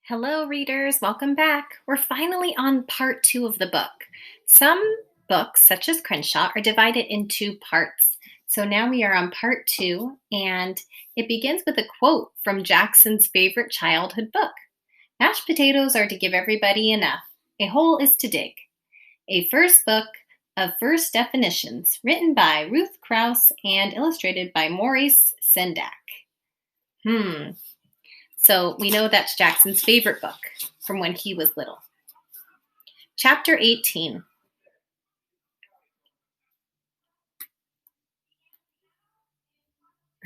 Hello, readers. Welcome back. We're finally on part 2 of the book. Some books, such as Crenshaw, are divided into parts. So now we are on part 2, and it begins with a quote from Jackson's favorite childhood book. Mashed potatoes are to give everybody enough. A hole is to dig. A first book of first definitions, written by Ruth Krauss and illustrated by Maurice Sendak. So we know that's Jackson's favorite book from when he was little. Chapter 18.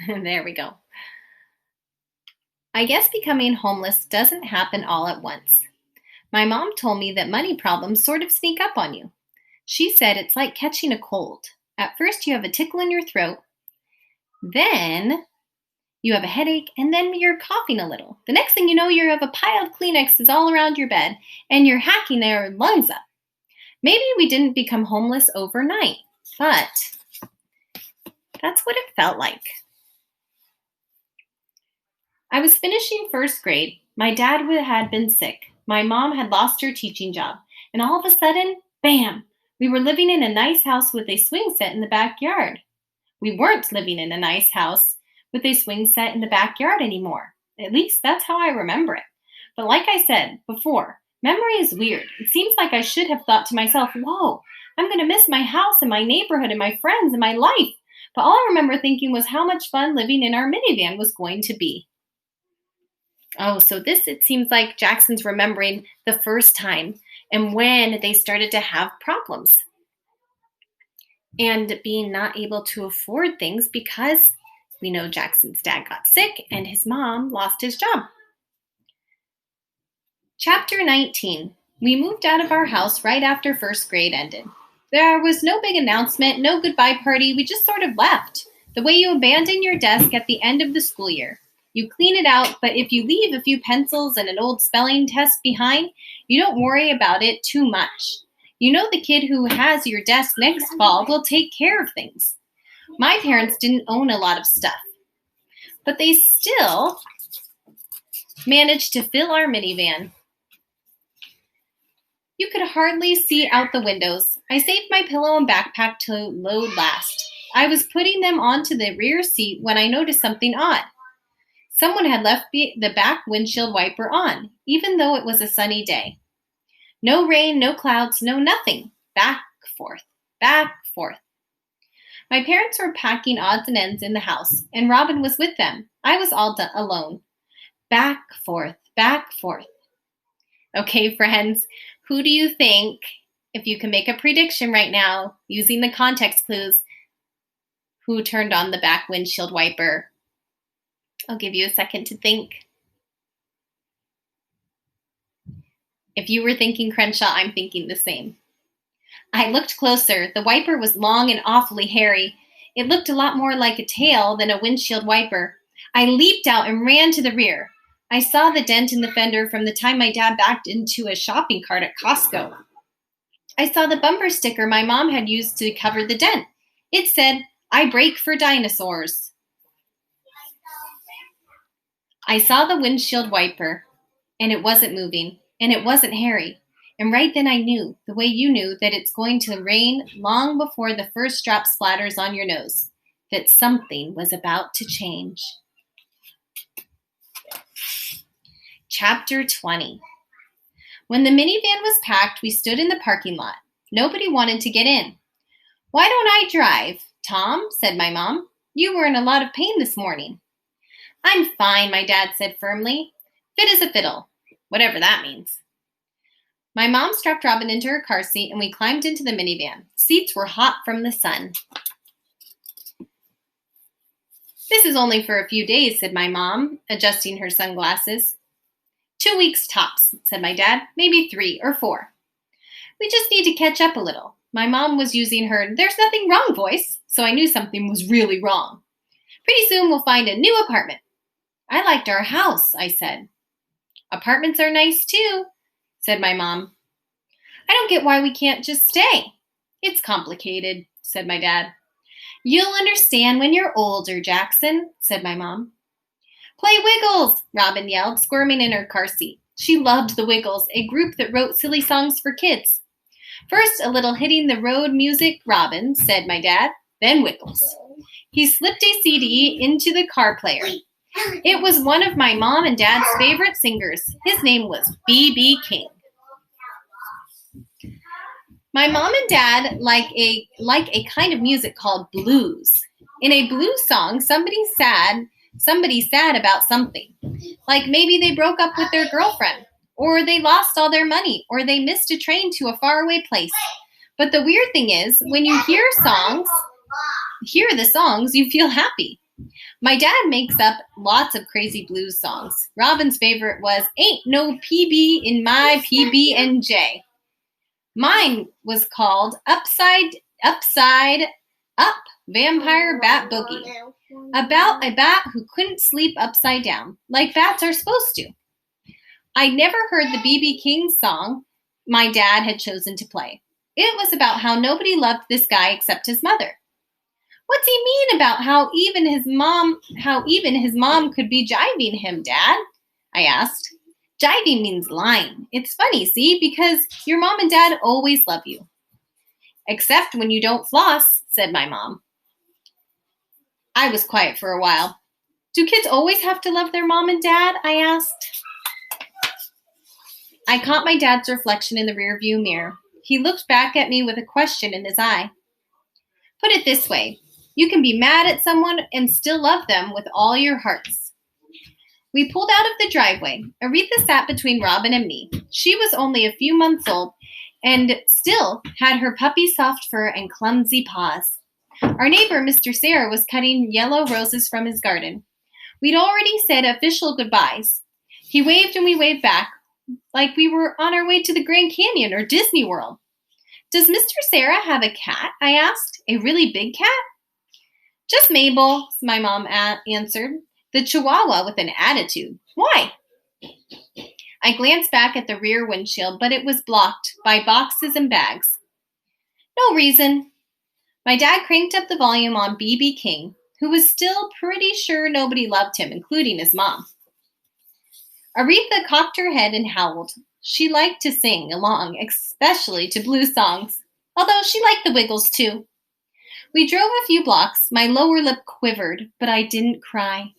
There we go. I guess becoming homeless doesn't happen all at once. My mom told me that money problems sort of sneak up on you. She said it's like catching a cold. At first you have a tickle in your throat, then you have a headache, and then you're coughing a little. The next thing you know, you have a pile of Kleenexes all around your bed, and you're hacking their lungs up. Maybe we didn't become homeless overnight, but that's what it felt like. I was finishing first grade. My dad had been sick. My mom had lost her teaching job. And all of a sudden, bam, we were living in a nice house with a swing set in the backyard. We weren't living in a nice house with a swing set in the backyard anymore. At least that's how I remember it. But like I said before, memory is weird. It seems like I should have thought to myself, whoa, I'm going to miss my house and my neighborhood and my friends and my life. But all I remember thinking was how much fun living in our minivan was going to be. Oh, so it seems like Jackson's remembering the first time and when they started to have problems and being not able to afford things because we know Jackson's dad got sick and his mom lost his job. Chapter 19. We moved out of our house right after first grade ended. There was no big announcement, no goodbye party. We just sort of left. The way you abandon your desk at the end of the school year. You clean it out, but if you leave a few pencils and an old spelling test behind, you don't worry about it too much. You know the kid who has your desk next fall will take care of things. My parents didn't own a lot of stuff, but they still managed to fill our minivan. You could hardly see out the windows. I saved my pillow and backpack to load last. I was putting them onto the rear seat when I noticed something odd. Someone had left the back windshield wiper on, even though it was a sunny day. No rain, no clouds, no nothing. Back, forth, back, forth. My parents were packing odds and ends in the house, and Robin was with them. I was all alone. Back, forth, back, forth. Okay, friends, who do you think, if you can make a prediction right now, using the context clues, who turned on the back windshield wiper? I'll give you a second to think. If you were thinking Crenshaw, I'm thinking the same. I looked closer. The wiper was long and awfully hairy. It looked a lot more like a tail than a windshield wiper. I leaped out and ran to the rear. I saw the dent in the fender from the time my dad backed into a shopping cart at Costco. I saw the bumper sticker my mom had used to cover the dent. It said, "I brake for dinosaurs." I saw the windshield wiper, and it wasn't moving, and it wasn't hairy. And right then I knew, the way you knew, that it's going to rain long before the first drop splatters on your nose, that something was about to change. Chapter 20. When the minivan was packed, we stood in the parking lot. Nobody wanted to get in. "Why don't I drive, Tom?" said my mom. "You were in a lot of pain this morning." "I'm fine," my dad said firmly. "Fit as a fiddle," whatever that means. My mom strapped Robin into her car seat and we climbed into the minivan. Seats were hot from the sun. "This is only for a few days," said my mom, adjusting her sunglasses. 2 weeks tops," said my dad. "Maybe 3 or 4. We just need to catch up a little." My mom was using her "there's nothing wrong" voice, so I knew something was really wrong. "Pretty soon we'll find a new apartment." "I liked our house," I said. "Apartments are nice too," said my mom. "I don't get why we can't just stay." "It's complicated," said my dad. "You'll understand when you're older, Jackson," said my mom. "Play Wiggles!" Robin yelled, squirming in her car seat. She loved the Wiggles, a group that wrote silly songs for kids. First, a little hitting the road music, Robin, said my dad, then Wiggles. He slipped a CD into the car player. It was one of my mom and dad's favorite singers. His name was B.B. King. My mom and dad like a kind of music called blues. In a blues song, somebody sad about something. Like maybe they broke up with their girlfriend, or they lost all their money, or they missed a train to a faraway place. But the weird thing is, when you hear the songs, you feel happy. My dad makes up lots of crazy blues songs. Robin's favorite was Ain't No PB in My PB&J. Mine was called Upside Up Vampire Bat Boogie, about a bat who couldn't sleep upside down, like bats are supposed to. I never heard the B.B. King song my dad had chosen to play. It was about how nobody loved this guy except his mother. What's he mean about how even his mom could be jiving him, Dad? I asked. Jiving means lying. It's funny, see, because your mom and dad always love you. Except when you don't floss, said my mom. I was quiet for a while. Do kids always have to love their mom and dad? I asked. I caught my dad's reflection in the rearview mirror. He looked back at me with a question in his eye. Put it this way. You can be mad at someone and still love them with all your hearts. We pulled out of the driveway. Aretha sat between Robin and me. She was only a few months old and still had her puppy soft fur and clumsy paws. Our neighbor, Mr. Sarah, was cutting yellow roses from his garden. We'd already said official goodbyes. He waved and we waved back, like we were on our way to the Grand Canyon or Disney World. Does Mr. Sarah have a cat? I asked. A really big cat? Just Mabel, my mom answered. The Chihuahua with an attitude. Why? I glanced back at the rear windshield, but it was blocked by boxes and bags. No reason. My dad cranked up the volume on B.B. King, who was still pretty sure nobody loved him, including his mom. Aretha cocked her head and howled. She liked to sing along, especially to blues songs, although she liked the Wiggles too. We drove a few blocks. My lower lip quivered, but I didn't cry.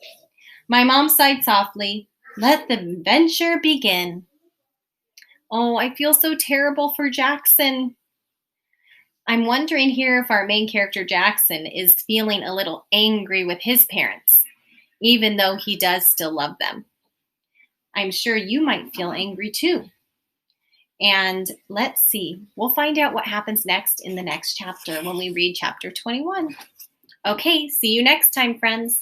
My mom sighed softly. Let the adventure begin. Oh, I feel so terrible for Jackson. I'm wondering here if our main character Jackson is feeling a little angry with his parents, even though he does still love them. I'm sure you might feel angry too. And let's see. We'll find out what happens next in the next chapter when we read chapter 21. Okay, see you next time, friends.